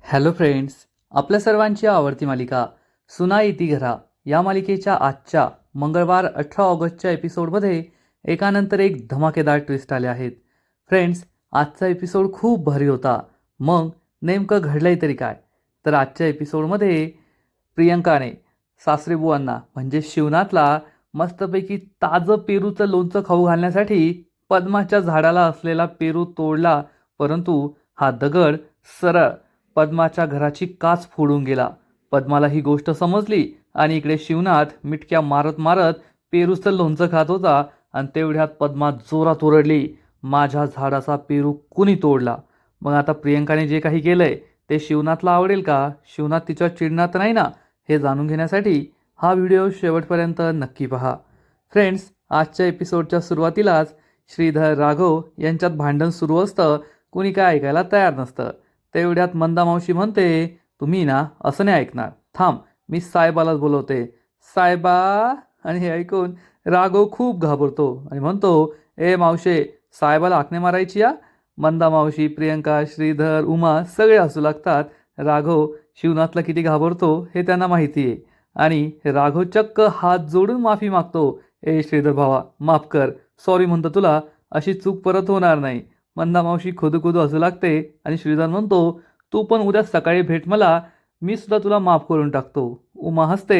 Hello friends, आपल्या सर्वांची आवडती मालिका सुना येती घरा या मालिकेच्या आजच्या मंगळवार 18 ऑगस्टच्या एपिसोडमध्ये एकानंतर एक धमाकेदार ट्विस्ट आले आहेत. फ्रेंड्स, आजचा एपिसोड खूप भारी होता. मग नेमकं घडलंय तरी काय? तर आजच्या एपिसोडमध्ये प्रियंकाने सासरेबुवांना म्हणजे शिवनाथला मस्तपैकी ताजं पेरूचं लोणचं खाऊ घालण्यासाठी पद्माच्या झाडाला असलेला पेरू तोडला, परंतु हा दगड सरळ पद्माच्या घराची काच फोडून गेला. पद्माला ही गोष्ट समजली आणि इकडे शिवनाथ मिटक्या मारत मारत पेरूचं लोणचं खात होता आणि तेवढ्यात पद्मा जोरात ओरडली, माझ्या झाडाचा पेरू कुणी तोडला? मग आता प्रियंकाने जे काही केलंय ते शिवनाथला आवडेल का? शिवनाथ तिच्या चिडणार तर नाही ना? हे जाणून घेण्यासाठी हा व्हिडिओ शेवटपर्यंत नक्की पहा. फ्रेंड्स, आजच्या एपिसोडच्या सुरुवातीलाच श्रीधर राघव यांच्यात भांडण सुरू असतं. कुणी काय ऐकायला तयार नसतं. तेवढ्यात मंदा मावशी म्हणते, तुम्ही ना असं नाही ऐकणार, थांब मी साहेबालाच बोलवते. साहेबा. आणि हे ऐकून राघव खूप घाबरतो आणि म्हणतो, ए मावशे, साहेबाला हाकणे मारायची या? मंदा मावशी, प्रियंका, श्रीधर, उमा सगळे हसू लागतात. राघव शिवनाथला किती घाबरतो हे त्यांना माहिती आहे आणि राघव चक्क हात जोडून माफी मागतो. ए श्रीधर भावा, माफ कर, सॉरी म्हणतो तुला, अशी चूक परत होणार नाही. मंदा मावशी खुदू हसू लागते आणि श्रीधर म्हणतो, तू पण उद्या सकाळी भेट मला, मी सुद्धा तुला माफ करून टाकतो. उमा हसते.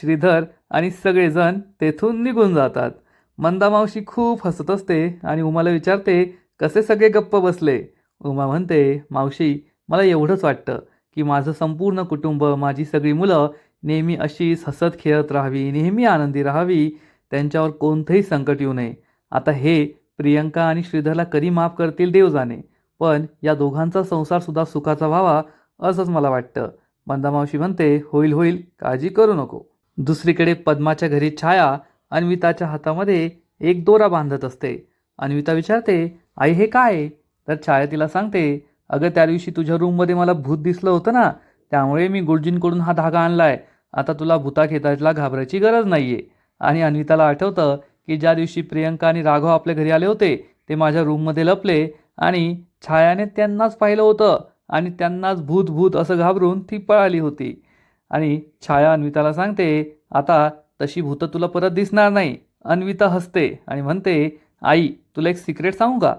श्रीधर आणि सगळेजण तेथून निघून जातात. मंदा मावशी खूप हसत असते आणि उमाला विचारते, कसे सगळे गप्प बसले? उमा म्हणते, मावशी, मला एवढंच वाटतं की माझं संपूर्ण कुटुंब, माझी सगळी मुलं नेहमी अशीच हसत खेळत राहावी, नेहमी आनंदी राहावी, त्यांच्यावर कोणतंही संकट येऊ नये. आता हे प्रियंका आणि श्रीधरला कधी माफ करतील देव जाणे, पण या दोघांचा संसारसुद्धा सुखाचा व्हावा असंच मला वाटतं. मंदा मावशी म्हणते, होईल होईल, काळजी करू नको. दुसरीकडे पद्माच्या घरी छाया अन्विताच्या हातामध्ये एक दोरा बांधत असते. अन्विता विचारते, आई हे काय? तर छाया तिला सांगते, अगं त्या दिवशी तुझ्या रूममध्ये मला भूत दिसलं होतं ना, त्यामुळे मी गुरुजींकडून हा धागा आणलाय. आता तुला भूताखेताला घाबरायची गरज नाहीये. आणि अन्विताला आठवतं की ज्या दिवशी प्रियंका आणि राघव आपल्या घरी आले होते ते माझ्या रूममध्ये लपले आणि छायाने त्यांनाच पाहिलं होतं आणि त्यांनाच भूत भूत असं घाबरून ती पळाली होती. आणि छाया अन्विताला सांगते, आता तशी भूतं तुला परत दिसणार नाही. अन्विता हसते आणि म्हणते, आई तुला एक सिक्रेट सांगू का?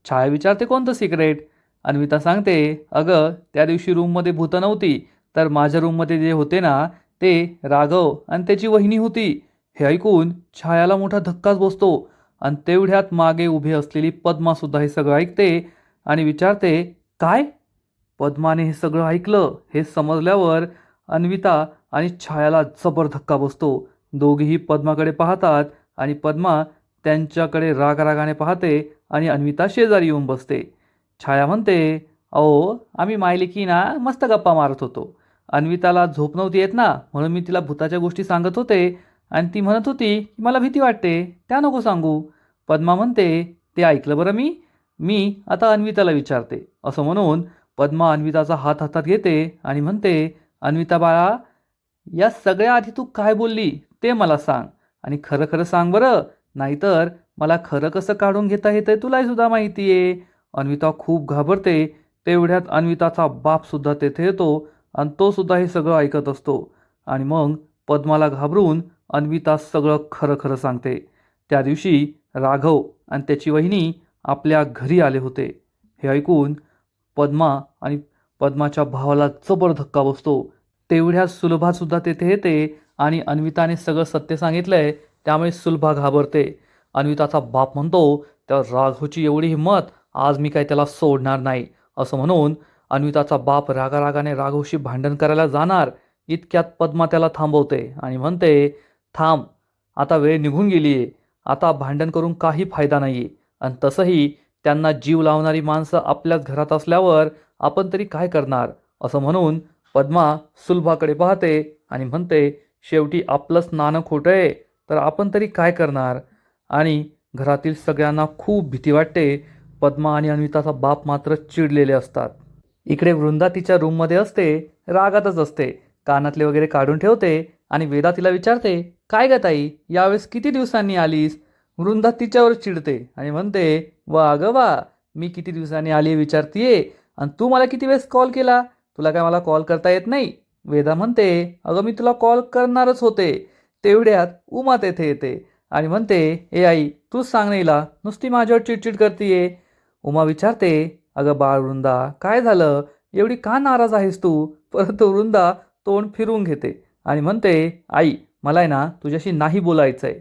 छाया विचारते, कोणतं सिक्रेट? अन्विता सांगते, अगं त्या दिवशी रूममध्ये भूतं नव्हती, तर माझ्या रूममध्ये जे होते ना ते राघव आणि त्याची वहिनी होती. हे ऐकून छायाला मोठा धक्काच बसतो आणि तेवढ्यात मागे उभी असलेली पद्मासुद्धा हे सगळं ऐकते आणि विचारते, काय? पद्माने हे सगळं ऐकलं हे समजल्यावर अन्विता आणि छायाला जबर धक्का बसतो. दोघेही पद्माकडे पाहतात आणि पद्मा त्यांच्याकडे रागाने पाहते आणि अन्विता शेजारी येऊन बसते. छाया म्हणते, अहो आम्ही मायलेकी ना मस्त गप्पा मारत होतो. अन्विताला झोप नव्हती येत ना, म्हणून मी तिला भूताच्या गोष्टी सांगत होते आणि ती म्हणत होती की मला भीती वाटते, त्या नको सांगू. पद्मा म्हणते, ते ऐकलं बरं मी आता अन्विताला विचारते. असं म्हणून पद्मा अन्विताचा हात हातात घेते आणि म्हणते, अन्विता बाळा, या सगळ्या आधी तू काय बोलली ते मला सांग आणि खरं खरं सांग बरं, नाहीतर मला खरं कसं काढून घेता येतंय तुलाही सुद्धा माहिती आहे. अन्विता खूप घाबरते. तेवढ्यात अन्विताचा बापसुद्धा तेथे येतो आणि तो सुद्धा हे सगळं ऐकत असतो आणि मग पद्माला घाबरून अन्विता सगळं खरं खरं सांगते. त्या दिवशी राघव आणि त्याची वहिनी आपल्या घरी आले होते. हे ऐकून पद्मा आणि पद्माच्या भावाला जबर धक्का बसतो. तेवढ्या सुलभासुद्धा तेथे येते आणि अन्विताने सगळं सत्य सांगितलंय, त्यामुळे सुलभा घाबरते. अन्विताचा बाप म्हणतो, त्या राघवची एवढी हिंमत, आज मी काय त्याला सोडणार नाही. असं म्हणून अन्विताचा बाप रागाने राघवशी भांडण करायला जाणार, इतक्यात पद्मा त्याला थांबवते आणि म्हणते, थांब, आता वेळ निघून गेली आहे, आता भांडण करून काही फायदा नाही आहे. आणि तसंही त्यांना जीव लावणारी माणसं आपल्याच घरात असल्यावर आपण तरी काय करणार? असं म्हणून पद्मा सुलभाकडे पाहते आणि म्हणते, शेवटी आपलंच नाणं खोटं आहे, तर आपण तरी काय करणार? आणि घरातील सगळ्यांना खूप भीती वाटते. पद्मा आणि अन्विताचा बाप मात्र चिडलेले असतात. इकडे वृंदा तिच्या रूममध्ये असते, रागातच असते, कानातले वगैरे काढून ठेवते आणि वेदा तिला विचारते, काय ग ताई, यावेळेस किती दिवसांनी आलीस? वृंदा तिच्यावर चिडते आणि म्हणते, वा ग वा, मी किती दिवसांनी आली विचारतीये आणि तू मला किती वेळेस कॉल केला? तुला काय मला कॉल करता येत नाही? वेदा म्हणते, अगं मी तुला कॉल करणारच होते. तेवढ्यात उमा तेथे येते आणि म्हणते, ए आई तूच सांग ना हिला, नुसती माझ्यावर चिडचिड करतीये. उमा विचारते, अगं बाळ वृंदा काय झालं? एवढी का नाराज आहेस तू? परंतु वृंदा तोंड फिरून घेते आणि म्हणते, आई मला आहे ना तुझ्याशी नाही बोलायचंय.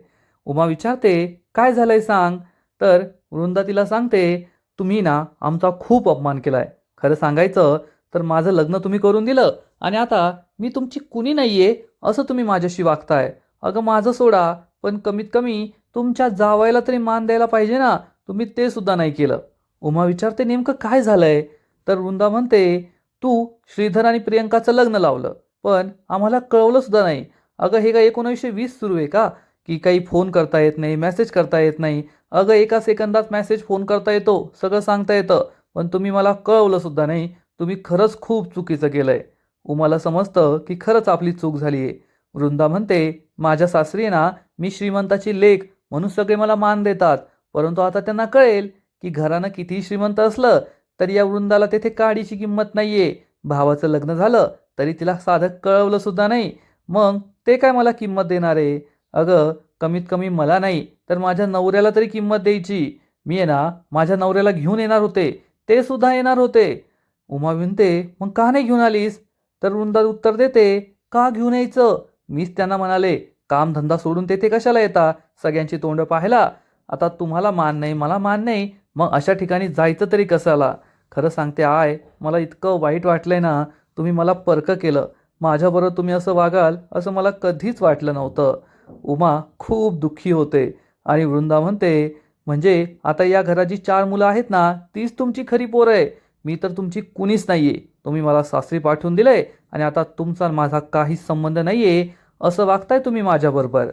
उमा विचारते, काय झालंय सांग. तर वृंदा तिला सांगते, तुम्ही ना आमचा खूप अपमान केलाय. खरं सांगायचं तर माझं लग्न तुम्ही करून दिलं आणि आता मी तुमची कुणी नाहीये असं तुम्ही माझ्याशी वागताय. अगं माझं सोडा, पण कमीत कमी तुमच्या जावयाला तरी मान द्यायला पाहिजे ना, तुम्ही ते सुद्धा नाही केलं. उमा विचारते, नेमकं काय झालंय? तर वृंदा म्हणते, तू श्रीधर आणि प्रियंकाचं लग्न लावलं पण आम्हाला कळवलं सुद्धा नाही. अगं हे काय 1920 सुरू आहे का, की काही फोन करता येत नाही, मेसेज करता येत नाही? अगं एका सेकंदात मेसेज फोन करता येतो, सगळं सांगता येतं, पण तुम्ही मला कळवलं सुद्धा नाही. तुम्ही खरंच खूप चुकीचं केलंय. उमाला समजतं की खरंच आपली चूक झाली आहे. वृंदा म्हणते, माझ्या सासरी ना मी श्रीमंताची लेक म्हणून सगळे मला मान देतात, परंतु आता त्यांना कळेल की घरानं कितीही श्रीमंत असलं तरी या वृंदाला तेथे काडीची किंमत नाहीये. भावाचं लग्न झालं तरी तिला साधं कळवलं सुद्धा नाही. मग ते काय मला किंमत देणार आहे? अगं कमीत कमी मला नाही तर माझ्या नवऱ्याला तरी किंमत द्यायची. मी आहे ना माझ्या नवऱ्याला घेऊन येणार होते, ते सुद्धा येणार होते. उमा म्हणते, मग का नाही घेऊन आलीस? तर वृंदा उत्तर देते, का घेऊन यायचं? मीच त्यांना म्हणाले, कामधंदा सोडून तेथे कशाला येता सगळ्यांची तोंड पाहायला? आता तुम्हाला मान नाही मला मान नाही, मग अशा ठिकाणी जायचं तरी कशाला? खरं सांगते आय, मला इतकं वाईट वाटलंय ना. तुम्ही मला परकं केलं. माझ्याबरोबर तुम्ही असं वागाल असं मला कधीच वाटलं नव्हतं. उमा खूप दुःखी होते आणि वृंदा म्हणते, म्हणजे आता या घरात जी 4 मुलं आहेत ना तीच तुमची खरी पोरं आहे. मी तर तुमची कुणीच नाहीये. तुम्ही मला सासरी पाठवून दिलंय आणि आता तुमचा आणि माझा काहीच संबंध नाहीये असं वागताय तुम्ही माझ्याबरोबर.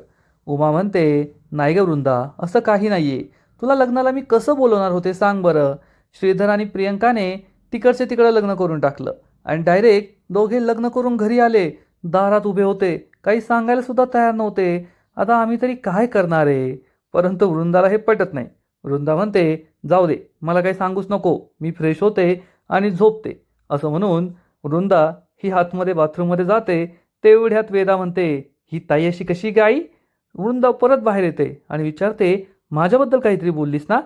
उमा म्हणते, नाही ग वृंदा, असं काही नाहीये. तुला लग्नाला मी कसं बोलवणार होते सांग बरं? श्रीधर आणि प्रियंकाने तिकडचे तिकडं लग्न करून टाकलं आणि डायरेक्ट दोघे लग्न करून घरी आले. दारात उभे होते, काही सांगायला सुद्धा तयार नव्हते. आता आम्ही तरी काय करणार आहे? परंतु वृंदाला हे पटत नाही. वृंदा म्हणते, जाऊ दे, मला काही सांगूच नको, मी फ्रेश होते आणि झोपते. असं म्हणून वृंदा ही आतमध्ये बाथरूममध्ये जाते. तेवढ्यात वेदा म्हणते, ही ताई अशी कशी गाई? वृंदा परत बाहेर येते आणि विचारते, माझ्याबद्दल काहीतरी बोललीस ना?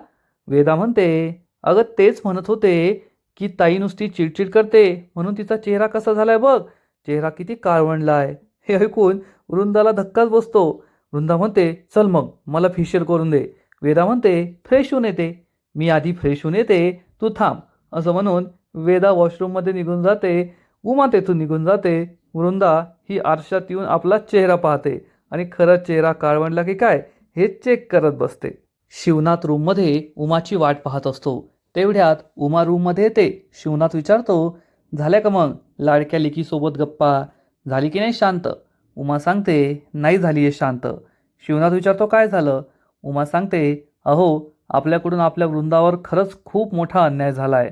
वेदा म्हणते, अगं तेच म्हणत होते की ताई नुसती चिडचिड करते म्हणून तिचा चेहरा कसा झालाय बघ, चेहरा किती काळवंडलाय. हे ऐकून वृंदाला धक्काच बसतो. वृंदा म्हणते, चल मग मला फेशियल करून दे. वेदा म्हणते, फ्रेश होऊन येते. मी आधी फ्रेश होऊन येते, तू थांब. असं म्हणून वेदा वॉशरूममध्ये निघून जाते. उमा तेथून निघून जाते. वृंदा ही आरशात येऊन आपला चेहरा पाहते आणि खरंच चेहरा काळवंडला की काय हे चेक करत बसते. शिवनाथ रूममध्ये उमाची वाट पाहत असतो. तेवढ्यात उमा रूममध्ये येते. शिवनाथ विचारतो, झाल्या का मग लाडक्या लेकीसोबत गप्पा? झाली की नाही शांत? उमा सांगते, नाही झाली आहे शांत. शिवनाथ विचारतो, काय झालं? उमा सांगते, अहो आपल्याकडून आपल्या वृंदावर खरंच खूप मोठा अन्याय झाला आहे.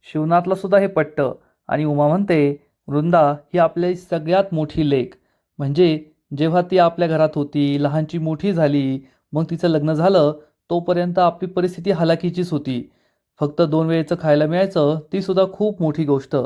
शिवनाथला सुद्धा हे पटतं आणि उमा म्हणते, वृंदा ही आपली सगळ्यात मोठी लेक. म्हणजे जेव्हा ती आपल्या घरात होती, लहानची मोठी झाली, मग तिचं लग्न झालं, तोपर्यंत आपली परिस्थिती हलाखीचीच होती. फक्त 2 वेळेचं खायला मिळायचं, ती सुद्धा खूप मोठी गोष्ट.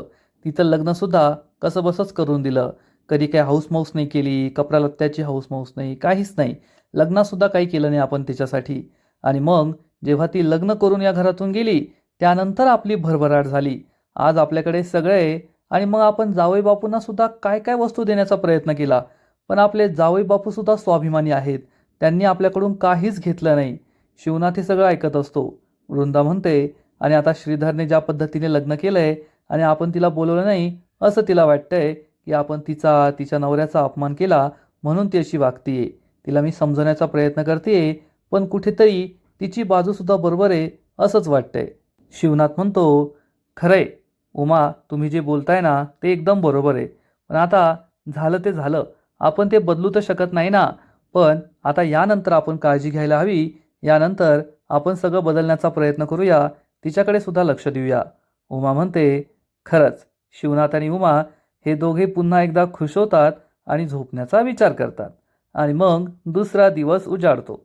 तिचं लग्नसुद्धा कसंबसंच करून दिलं. कधी काही हौसमौस नाही केली, कपड्यालत्त्याची हौसमौस नाही, काहीच नाही. लग्नसुद्धा काही केलं नाही आपण तिच्यासाठी. आणि मग जेव्हा ती लग्न करून या घरातून गेली, त्यानंतर आपली भरभराट झाली. आज आपल्याकडे सगळं आहे आणि मग आपण जावई बापूंना सुद्धा काय काय वस्तू देण्याचा प्रयत्न केला. पण आपले जावई बापूसुद्धा स्वाभिमानी आहेत. त्यांनी आपल्याकडून काहीच घेतलं नाही. शिवनाथ हे सगळं ऐकत असतो. वृंदा म्हणते, आणि आता श्रीधरने ज्या पद्धतीने लग्न केलंय आणि आपण तिला बोलवलं नाही असं तिला वाटतंय की आपण तिच्या नवऱ्याचा अपमान केला म्हणून ती अशी वागतीये. तिला मी समजवण्याचा प्रयत्न करतेय, पण कुठेतरी तिची बाजूसुद्धा बरोबर आहे असंच वाटतंय. शिवनाथ म्हणतो, खरंय उमा, तुम्ही जे बोलताय ना ते एकदम बरोबर आहे. पण आता झालं ते झालं, आपण ते बदलू तर शकत नाही ना. पण आता यानंतर आपण काळजी घ्यायला हवी. यानंतर आपण सगळं बदलण्याचा प्रयत्न करूया, तिच्याकडे सुद्धा लक्ष देऊया. उमा म्हणते, खरंच. शिवनाथ आणि उमा हे दोघे पुन्हा एकदा खुश होतात आणि झोपण्याचा विचार करतात. आणि मग दुसरा दिवस उजाडतो.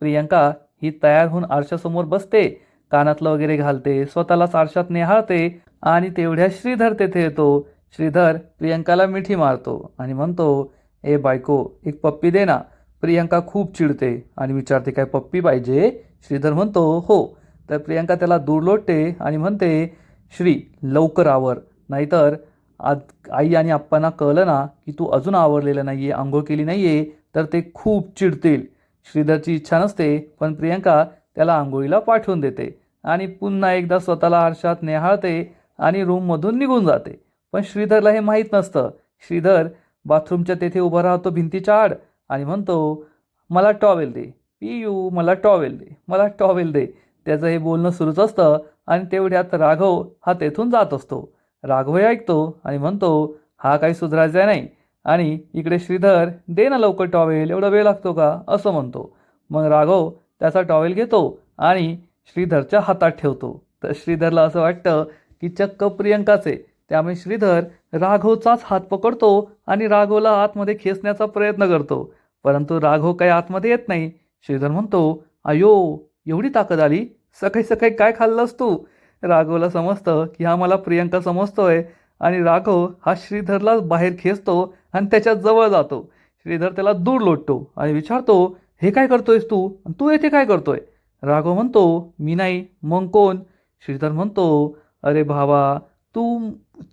प्रियंका ही तयार होऊन आरशासमोर बसते, कानातलं वगैरे घालते, स्वतःलाच आरशात निहाळते आणि तेवढ्या श्रीधर तेथे येतो. श्रीधर प्रियंकाला मिठी मारतो आणि म्हणतो, ए बायको, एक पप्पी दे ना. प्रियंका खूप चिडते आणि विचारते, काय पप्पी पाहिजे? श्रीधर म्हणतो, हो. तर प्रियंका त्याला दूर लोटते आणि म्हणते, श्री, लवकर आवर, नाहीतर आज आई आणि आप्पांना कळलं ना की तू अजून आवरलेलं नाही आहे, आंघोळ केली नाही आहे, तर ते खूप चिडतील. श्रीधरची इच्छा नसते, पण प्रियंका त्याला आंघोळीला पाठवून देते आणि पुन्हा एकदा स्वतःला आरशात निहाळते आणि रूममधून निघून जाते. पण श्रीधरला हे माहीत नसतं. श्रीधर बाथरूमच्या तेथे उभा राहतो भिंतीच्या आड आणि म्हणतो, मला टॉवेल दे, पियू, मला टॉवेल दे, मला टॉवेल दे. त्याचं हे बोलणं सुरूच असतं आणि तेवढ्यात राघव हा तेथून जात असतो. राघव हे ऐकतो आणि म्हणतो, हा काही सुधारायचा नाही. आणि इकडे श्रीधर, दे ना लवकर टॉवेल, एवढा वेळ लागतो का, असं म्हणतो. मग राघव त्याचा टॉवेल घेतो आणि श्रीधरच्या हातात ठेवतो. तर श्रीधरला असं वाटतं की चक्क प्रियंकाचे. त्यामुळे श्रीधर राघवचाच हात पकडतो आणि राघवला आतमध्ये खेचण्याचा प्रयत्न करतो. परंतु राघव काही आतमध्ये येत नाही. श्रीधर म्हणतो, अयो, एवढी ताकद आली, सकाळी सकाळी काय खाल्लंस तू? राघवला समजतं की हा मला प्रियंका समजतोय आणि राघव हा श्रीधरला बाहेर खेचतो आणि त्याच्या जवळ जातो. श्रीधर त्याला दूर लोटतो आणि विचारतो, हे काय करतोयस तू? तू येथे काय करतोय? राघव म्हणतो, मी नाही, मग कोण? श्रीधर म्हणतो, अरे भावा, तू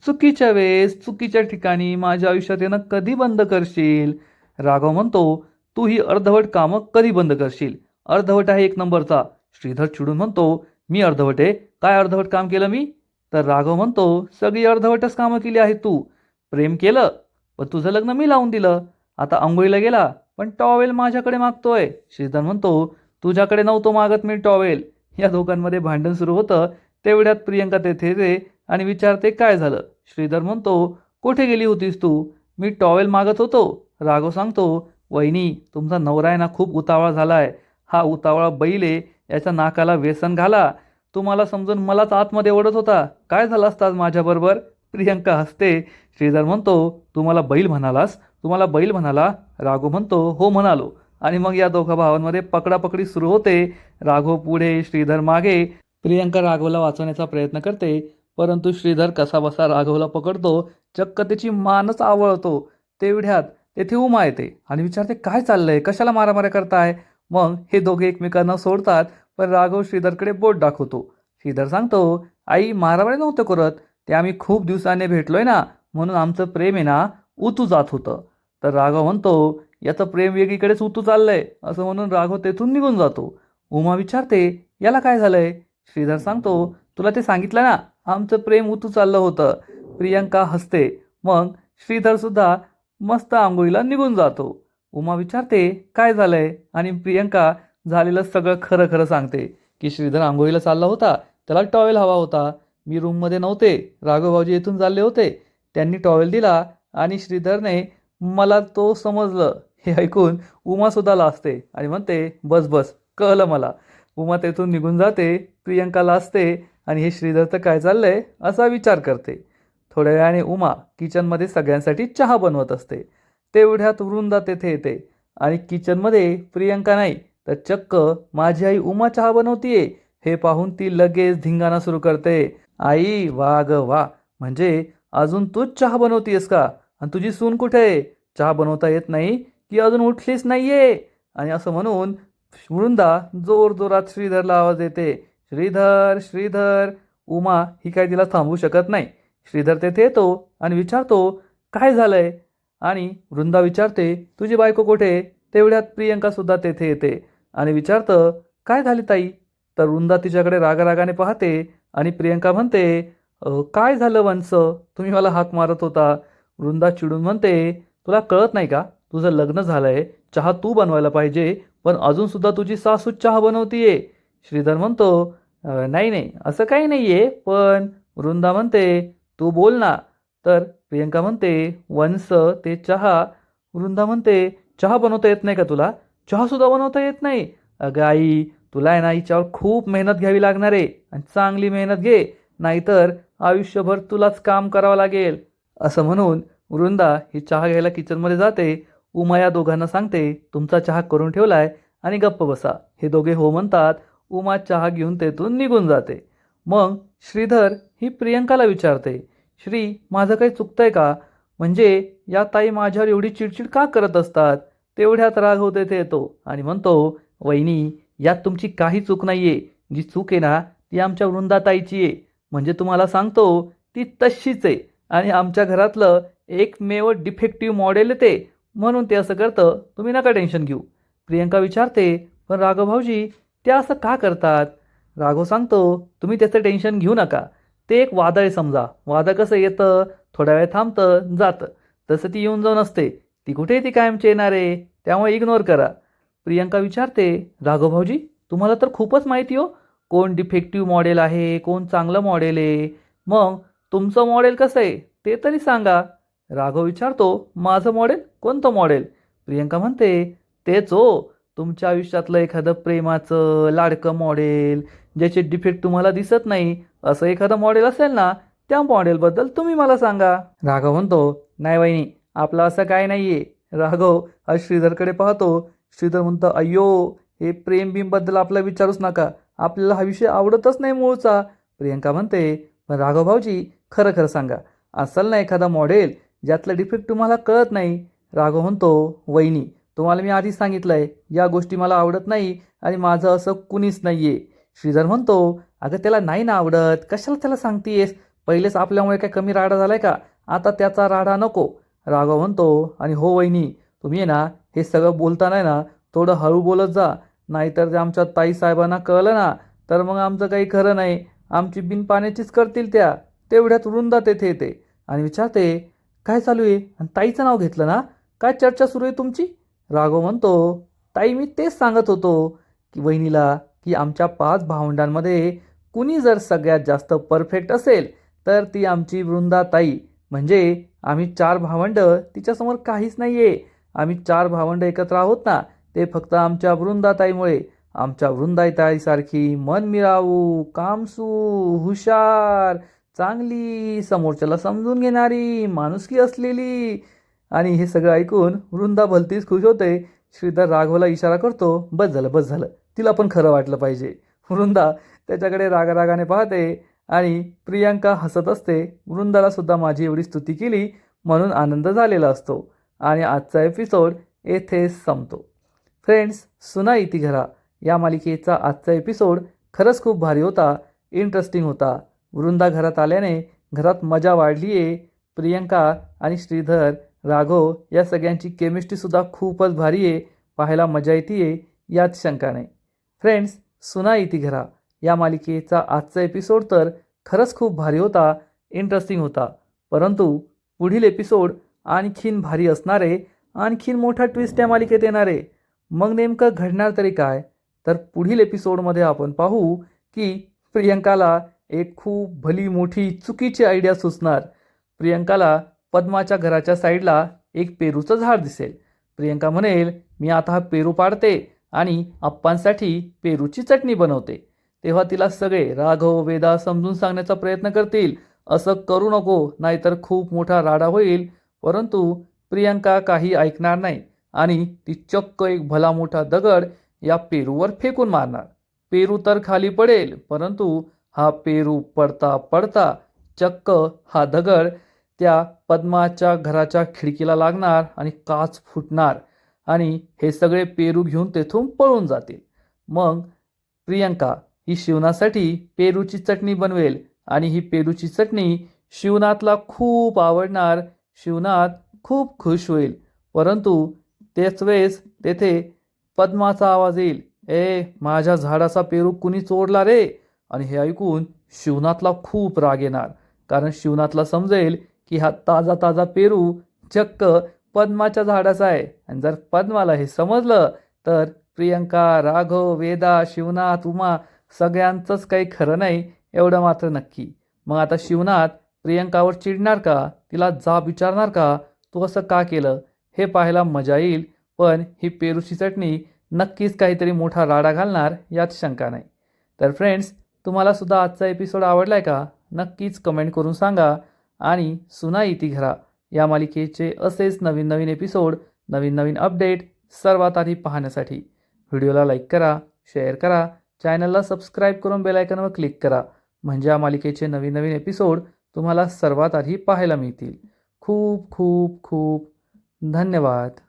चुकीच्या वेळेस चुकीच्या ठिकाणी माझ्या आयुष्यात येणं कधी बंद करशील? राघव म्हणतो, तू ही अर्धवट कामं कधी बंद करशील? अर्धवट आहे एक नंबरचा. श्रीधर चिडून म्हणतो, मी अर्धवट आहे? काय अर्धवट काम केलं मी? तर राघव म्हणतो, सगळी अर्धवटच कामं केली आहेत तू. प्रेम केलं, पण तुझं लग्न मी लावून दिलं. आता आंघोळीला गेला, पण टॉवेल माझ्याकडे मागतोय. श्रीधर म्हणतो, तुझ्याकडे नव्हतो मागत मी टॉवेल. या दोघांमध्ये भांडण सुरू होतं. तेवढ्यात प्रियंका तेथे येते आणि विचारते, काय झालं? श्रीधर म्हणतो, कुठे गेली होतीस तू? मी टॉवेल मागत होतो. राघव सांगतो, वहिनी, तुमचा नवरा आहे ना खूप उतावळा झाला आहे. हा उतावळा बैल आहे, याच्या नाकाला व्यसन घाला. तुम्हाला समजून मलाच आतमध्ये ओढत होता. काय झालं असतं आज माझ्याबरोबर? प्रियंका हसते. श्रीधर म्हणतो, तुम्हाला बैल म्हणालास? तुम्हाला बैल म्हणाला? राघव म्हणतो, हो म्हणालो. आणि मग या दोघा भावांमध्ये पकडापकडी सुरू होते. राघव पुढे, श्रीधर मागे. प्रियंका राघवला वाचवण्याचा प्रयत्न करते, परंतु श्रीधर कसाबसा राघवला पकडतो, चक्क त्याची मानच आवळतो. तेवढ्यात तेथे उमा येते आणि विचारते, काय चाललंय, कशाला मारामाऱ्या करताय? मग हे दोघे एकमेकांना सोडतात, पण राघव श्रीधरकडे बोट दाखवतो. श्रीधर सांगतो, आई, मारामारी नव्हतं करत, ते आम्ही खूप दिवसाने भेटलोय ना, म्हणून आमचं प्रेम आहे ना उतू जात होतं. तर राघव म्हणतो, याचं प्रेम वेगळीकडेच उतू चाललंय, असं म्हणून राघव तेथून निघून जातो. उमा विचारते, याला काय झालंय? श्रीधर सांगतो, तुला ते सांगितलं ना, आमचं प्रेम उतू चाललं होतं. प्रियंका हसते. मग श्रीधर सुद्धा मस्त आंघोळीला निघून जातो. उमा विचारते, काय झालंय? आणि प्रियंका झालेलं सगळं खरं खरं सांगते की श्रीधर आंघोळीला चालला होता, त्याला टॉवेल हवा होता. मी रूममध्ये नव्हते, राघव भाऊजी येथून चालले होते, त्यांनी टॉवेल दिला आणि श्रीधरने मला तो समजलं. हे ऐकून उमासुद्धा लाजते आणि म्हणते, बस बस, कळलं मला. उमा तेथून निघून जाते. प्रियंका लाजते आणि हे श्रीधरचं काय चाललंय असा विचार करते. थोड्या वेळाने उमा किचनमध्ये सगळ्यांसाठी चहा बनवत असते. तेवढ्यात वृंदा तेथे येते आणि किचनमध्ये प्रियंका नाही, तर चक्क माझी आई उमा चहा बनवतीये हे पाहून ती लगेच धिंगाणा सुरू करते. आई, वा ग वा, म्हणजे अजून तूच चहा बनवतीयस का? आणि तुझी सून कुठे आहे? चहा बनवता येत नाही की अजून उठलीच नाहीये? आणि असं म्हणून वृंदा जोर जोरात श्रीधरला आवाज देते, श्रीधर, श्रीधर. उमा ही काय तिला थांबवू शकत नाही. श्रीधर तेथे येतो आणि विचारतो, काय झालंय? आणि वृंदा विचारते, तुझी बायको कुठे? तेवढ्यात प्रियंका सुद्धा तेथे येते आणि विचारतं, काय झाले ताई? तर वृंदा तिच्याकडे रागारागाने पाहते आणि प्रियंका म्हणते, काय झालं वंश, तुम्ही मला हाक मारत होता? वृंदा चिडून म्हणते, तुला कळत नाही का? तुझं लग्न झालंय, चहा तू बनवायला पाहिजे, पण अजून सुद्धा तुझी सासू चहा बनवतीये. श्रीधर म्हणतो, नाही नाही, असं काही नाही आहे. पण वृंदा म्हणते, तू बोल ना. तर प्रियंका म्हणते, वंश, ते चहा. वृंदा म्हणते, चहा बनवता येत नाही का तुला? चहासुद्धा बनवता येत नाही? अगं आई, तुला आहे ना हिच्यावर खूप मेहनत घ्यावी लागणार आहे आणि चांगली मेहनत घे, नाहीतर आयुष्यभर तुलाच काम करावं लागेल. असं म्हणून वृंदा ही चहा घ्यायला किचनमध्ये जाते. उमा या दोघांना सांगते, तुमचा चहा करून ठेवलाय आणि गप्प बसा. हे दोघे हो म्हणतात. उमा चहा घेऊन तेथून निघून जाते. मग श्रीधर ही प्रियंकाला विचारते श्री, माझं काही चुकतंय का? म्हणजे या ताई माझ्यावर एवढी चिडचिड का करत असतात? तेवढ्यात राघव तेथे येतो आणि म्हणतो, वहिनी, यात तुमची काही चूक नाहीये. जी चूक आहे ना, ती आमच्या वृंदाताईची आहे. म्हणजे तुम्हाला सांगतो, ती तशीच आहे आणि आमच्या घरातलं एकमेव डिफेक्टिव्ह मॉडेल आहे ते. म्हणून ते असं करतं. तुम्ही नका टेन्शन घेऊ. प्रियंका विचारते, पण राघव भाऊजी, ते असं का करतात? राघव सांगतो, तुम्ही त्याचं टेन्शन घेऊ नका. ते एक वादळ आहे समजा. वादळ कसं येतं, थोड्या वेळ थांबतं, जातं. तसं ती येऊन जाऊन असते. ती कुठे ती कायमची येणार आहे, त्यामुळे इग्नोर करा. प्रियंका विचारते, राघव भाऊजी, तुम्हाला तर खूपच माहिती हो. कोण डिफेक्टिव्ह मॉडेल आहे, कोण चांगलं मॉडेल आहे. मग तुमचं मॉडेल कसं आहे ते तरी सांगा. राघव विचारतो, माझं मॉडेल? कोणतं मॉडेल? प्रियंका म्हणते, तेच हो, तुमच्या आयुष्यातलं एखादं प्रेमाचं लाडकं मॉडेल, ज्याचे डिफेक्ट तुम्हाला दिसत नाही, असं एखादं मॉडेल असेल ना, त्या मॉडेलबद्दल तुम्ही मला सांगा. राघव म्हणतो, नाही वहिनी, आपलं असं काय नाही आहे. राघव हा श्रीधरकडे पाहतो. श्रीधर म्हणतो, अय्यो, हे प्रेम बीमबद्दल आपला विचारूच नका. आपल्याला हा विषय आवडतच नाही मूळचा. प्रियंका म्हणते, पण राघव भाऊजी, खरं खरं सांगा, असेल ना एखादा मॉडेल ज्यातलं डिफेक्ट तुम्हाला कळत नाही? राघव म्हणतो, वहिनी, तुम्हाला मी आधीच सांगितलंय, या गोष्टी मला आवडत नाही आणि माझं असं कुणीच नाही आहे. श्रीधर म्हणतो, अगं त्याला नाही ना आवडत, कशाला त्याला सांगतेस? पहिलेच आपल्यामुळे काय कमी राडा झालाय का? आता त्याचा राडा नको. राघव म्हणतो, आणि हो वहिनी, तुम्ही आहे ना, हे सगळं बोलताना आहे ना, थोडं हळू बोलत जा. नाहीतर ते आमच्या ताई साहेबांना कळलं ना, तर मग आमचं काही खरं नाही. आमची बिन पाण्याचीच करतील त्या. तेवढ्यात वृंदा तेथे येते आणि विचारते, काय चालू आहे? आणि ताईचं नाव घेतलं ना? काय चर्चा सुरू आहे तुमची? राघव म्हणतो, ताई, मी तेच सांगत होतो की वहिनीला, की आमच्या 5 भावंडांमध्ये कुणी जर सगळ्यात जास्त परफेक्ट असेल तर ती आमची वृंदाताई. म्हणजे आम्ही 4 भावंड, तिच्यासमोर काहीच नाही आहे. आम्ही 4 भावंड एकत्र आहोत ना, ते फक्त आमच्या वृंदाताईमुळे. आमच्या वृंदाताईसारखी मनमिळावू, कामसू, हुशार, चांगली, समोरच्याला समजून घेणारी, माणुसकी असलेली. आणि हे सगळं ऐकून वृंदा भलतीच खुश होते. श्रीधर राघवला इशारा करतो, बस झालं बस झालं, तिला पण खरं वाटलं पाहिजे. वृंदा त्याच्याकडे रागारागाने पाहते आणि प्रियंका हसत असते. वृंदाला सुद्धा माझी एवढी स्तुती केली म्हणून आनंद झालेला असतो. आणि आजचा एपिसोड येथेच संपतो. फ्रेंड्स, सुना इति घरा या मालिकेचा आजचा एपिसोड खरंच खूप भारी होता, इंटरेस्टिंग होता. वृंदा घरात आल्याने घरात मजा वाढली आहे. प्रियंका आणि श्रीधर, राघव या सगळ्यांची केमिस्ट्रीसुद्धा खूपच भारी आहे. पाहायला मजा येते, यात शंका नाही. फ्रेंड्स, सुना इति घरा या मालिकेचा आजचा एपिसोड तर खरंच खूप भारी होता, इंटरेस्टिंग होता. परंतु पुढील एपिसोड आणखीन भारी असणार आहे. आणखीन मोठा ट्विस्ट या मालिकेत येणार आहे. मग नेमकं घडणार तरी काय? तर पुढील एपिसोडमध्ये आपण पाहू की प्रियंकाला एक खूप भली मोठी चुकीची आयडिया सुचणार. प्रियंकाला पद्माच्या घराच्या साईडला एक पेरूचं झाड दिसेल. प्रियंका म्हणेल, मी आता हा पेरू पाडते आणि अप्पांसाठी पेरूची चटणी बनवते. तेव्हा तिला सगळे राघव, वेदा समजून सांगण्याचा प्रयत्न करतील, असं करू नको, नाहीतर खूप मोठा राडा होईल. परंतु प्रियंका काही ऐकणार नाही आणि ती चक्क एक भला मोठा दगड या पेरूवर फेकून मारणार. पेरू तर खाली पडेल, परंतु हा पेरू पडता पडता चक्क हा दगड त्या पद्माच्या घराच्या खिडकीला लागणार आणि काच फुटणार आणि हे सगळे पेरू घेऊन तेथून पळून जातील. मग प्रियंका ही शिवनासाठी पेरूची चटणी बनवेल आणि ही पेरूची चटणी शिवनाथला खूप आवडणार. शिवनाथ खूप खुश होईल. परंतु त्याच वेळेस तेथे पद्माचा आवाज येईल, माझ्या झाडाचा पेरू कुणी चोरला रे? आणि हे ऐकून शिवनाथला खूप राग येणार, कारण शिवनाथला समजेल की हा ताजा ताजा पेरू चक्क पद्माच्या झाडाचा आहे. आणि जर पद्माला हे समजलं तर प्रियंका, राघव, वेदा, शिवनाथ, उमा सगळ्यांचंच काही खरं नाही, एवढं मात्र नक्की. मग आता शिवनाथ प्रियंकावर चिडणार का? तिला जाब विचारणार का, तू असं का केलं? हे पाहायला मजा येईल. पण ही पेरूची चटणी नक्कीच काहीतरी मोठा राडा घालणार, यात शंका नाही. तर फ्रेंड्स, तुम्हाला सुद्धा आजचा एपिसोड आवडलाय का? नक्कीच कमेंट करून सांगा. आणि सुना इति घरा या मालिकेचे असेच नवीन नवीन एपिसोड, नवीन नवीन अपडेट सर्वात आधी पाहण्यासाठी व्हिडिओला लाईक करा, शेअर करा, चॅनलला सबस्क्राईब करून बेल आयकॉनवर क्लिक करा. म्हणजे या मालिकेचे नवीन नवीन एपिसोड तुम्हाला सर्वात आधी पाहायला मिळतील. खूप खूप खूप धन्यवाद.